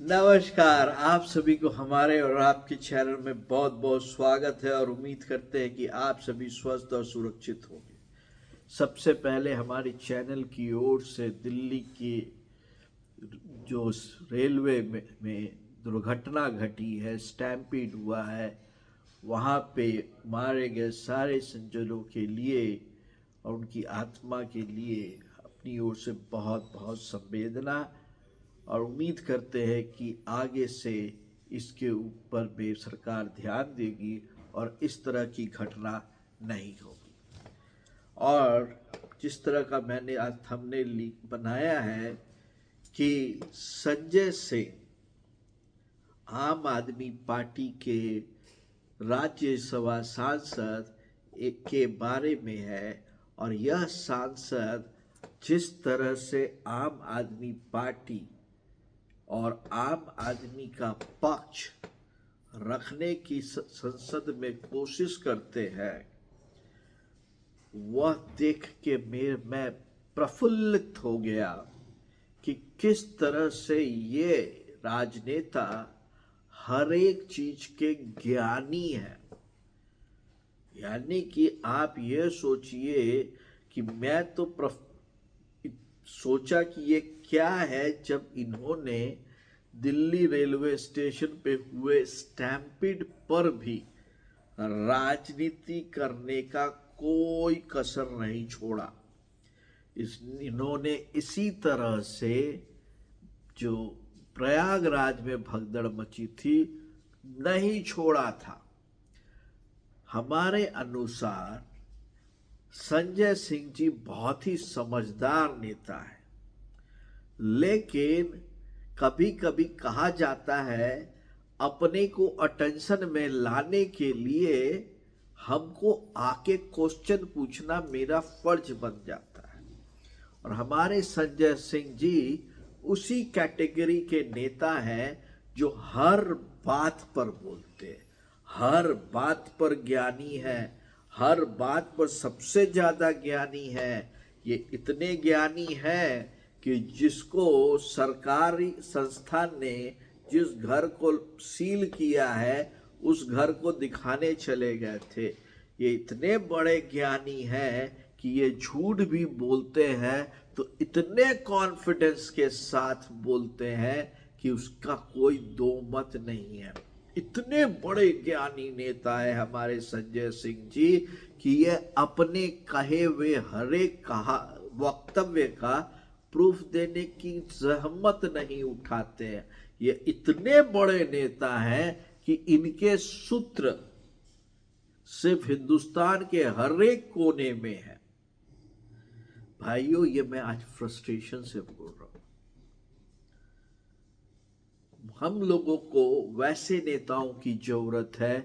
नमस्कार। आप सभी को हमारे और आपके चैनल में बहुत बहुत स्वागत है और उम्मीद करते हैं कि आप सभी स्वस्थ और सुरक्षित होंगे। सबसे पहले हमारे चैनल की ओर से दिल्ली की जो रेलवे में दुर्घटना घटी है, स्टैम्पीड हुआ है, वहाँ पे मारे गए सारे संजनों के लिए और उनकी आत्मा के लिए अपनी ओर से बहुत बहुत संवेदना, और उम्मीद करते हैं कि आगे से इसके ऊपर भी सरकार ध्यान देगी और इस तरह की घटना नहीं होगी। और जिस तरह का मैंने आज थंबनेल बनाया है कि संजय सिंह आम आदमी पार्टी के राज्यसभा सांसद के बारे में है, और यह सांसद जिस तरह से आम आदमी पार्टी और आम आदमी का पक्ष रखने की संसद में कोशिश करते हैं, वह देख के मैं प्रफुल्लित हो गया कि किस तरह से ये राजनेता हर एक चीज के ज्ञानी है। यानी कि आप ये सोचिए कि मैं तो सोचा कि ये क्या है जब इन्होंने दिल्ली रेलवे स्टेशन पे हुए स्टैम्पीड पर भी राजनीति करने का कोई कसर नहीं छोड़ा। इन्होंने इसी तरह से जो प्रयागराज में भगदड़ मची थी नहीं छोड़ा था। हमारे अनुसार संजय सिंह जी बहुत ही समझदार नेता है, लेकिन कभी कभी कहा जाता है अपने को अटेंशन में लाने के लिए हमको आके क्वेश्चन पूछना मेरा फर्ज बन जाता है। और हमारे संजय सिंह जी उसी कैटेगरी के नेता हैं जो हर बात पर बोलते हैं, हर बात पर ज्ञानी है, हर बात पर सबसे ज्यादा ज्ञानी है। ये इतने ज्ञानी हैं कि जिसको सरकारी संस्थान ने जिस घर को सील किया है उस घर को दिखाने चले गए थे। ये इतने बड़े ज्ञानी हैं कि ये झूठ भी बोलते हैं तो इतने कॉन्फिडेंस के साथ बोलते हैं कि उसका कोई दो मत नहीं है। इतने बड़े ज्ञानी नेता है हमारे संजय सिंह जी कि ये अपने कहे हुए हर एक वक्तव्य का प्रूफ देने की जहमत नहीं उठाते हैं। ये इतने बड़े नेता हैं कि इनके सूत्र सिर्फ हिंदुस्तान के हर एक कोने में है। भाइयों, ये मैं आज फ्रस्ट्रेशन से बोल रहा हूं। हम लोगों को वैसे नेताओं की जरूरत है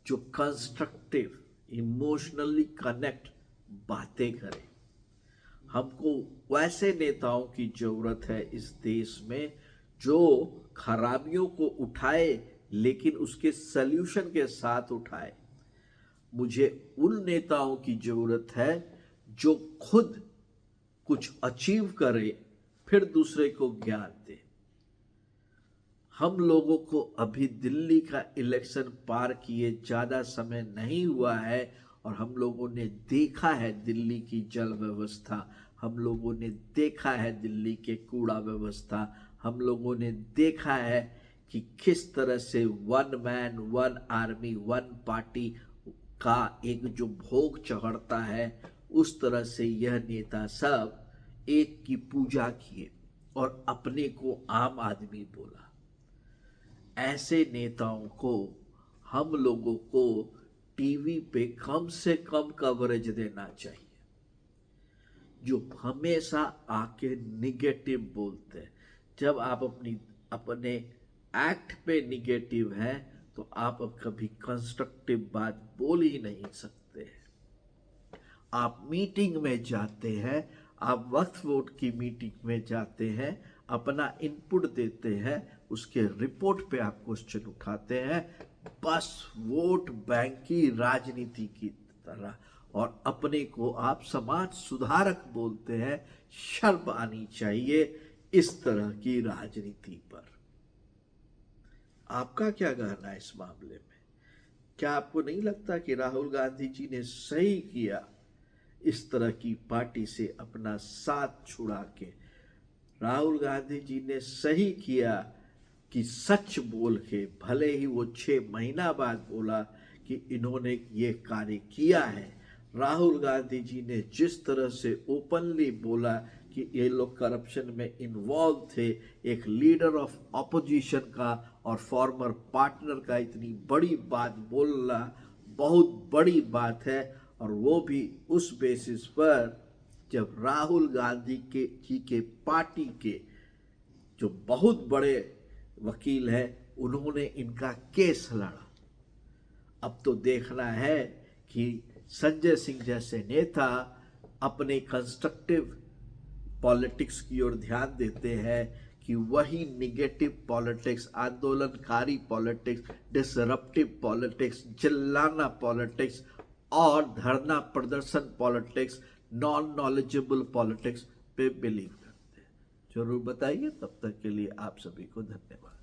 जो कंस्ट्रक्टिव, इमोशनली कनेक्ट बातें करें। हमको वैसे नेताओं की जरूरत है इस देश में जो खराबियों को उठाए लेकिन उसके सल्यूशन के साथ उठाए। मुझे उन नेताओं की जरूरत है जो खुद कुछ अचीव करे फिर दूसरे को ज्ञान दे। हम लोगों को अभी दिल्ली का इलेक्शन पार किए ज़्यादा समय नहीं हुआ है और हम लोगों ने देखा है दिल्ली की जल व्यवस्था, हम लोगों ने देखा है दिल्ली के कूड़ा व्यवस्था, हम लोगों ने देखा है कि किस तरह से one man one army one party का एक जो भोग चढ़ता है, उस तरह से यह नेता सब एक की पूजा किए और अपने को आम आदमी बोला। ऐसे नेताओं को हम लोगों को टीवी पे कम से कम कवरेज देना चाहिए। जो हमेशा आके निगेटिव बोलते हैं, जब आप अपने एक्ट पे निगेटिव हैं तो आप अब कभी कंस्ट्रक्टिव बात बोल ही नहीं सकते हैं। आप मीटिंग में जाते हैं, आप वक्फ बोर्ड की मीटिंग में जाते हैं, अपना इनपुट देते हैं, उसके रिपोर्ट पे आप क्वेश्चन उठाते हैं, बस वोट बैंक की राजनीति की तरह, और अपने को आप समाज सुधारक बोलते हैं। शर्म आनी चाहिए इस तरह की राजनीति पर। आपका क्या कहना है इस मामले में? क्या आपको नहीं लगता कि राहुल गांधी जी ने सही किया इस तरह की पार्टी से अपना साथ छुड़ा के? राहुल गांधी जी ने सही किया कि सच बोल के, भले ही वो 6 महीना बाद बोला कि इन्होंने ये कार्य किया है। राहुल गांधी जी ने जिस तरह से ओपनली बोला कि ये लोग करप्शन में इन्वॉल्व थे, एक लीडर ऑफ ऑपोजिशन का और फॉर्मर पार्टनर का इतनी बड़ी बात बोलना बहुत बड़ी बात है। और वो भी उस बेसिस पर जब राहुल गांधी के पार्टी के जो बहुत बड़े वकील हैं उन्होंने इनका केस लड़ा। अब तो देखना है कि संजय सिंह जैसे नेता अपने कंस्ट्रक्टिव पॉलिटिक्स की ओर ध्यान देते हैं कि वही निगेटिव पॉलिटिक्स, आंदोलनकारी पॉलिटिक्स, डिसरप्टिव पॉलिटिक्स, चिल्लाना पॉलिटिक्स और धरना प्रदर्शन पॉलिटिक्स, नॉन नॉलेजेबल पॉलिटिक्स पे बिलीव करते हैं। जरूर बताइए। तब तक के लिए आप सभी को धन्यवाद।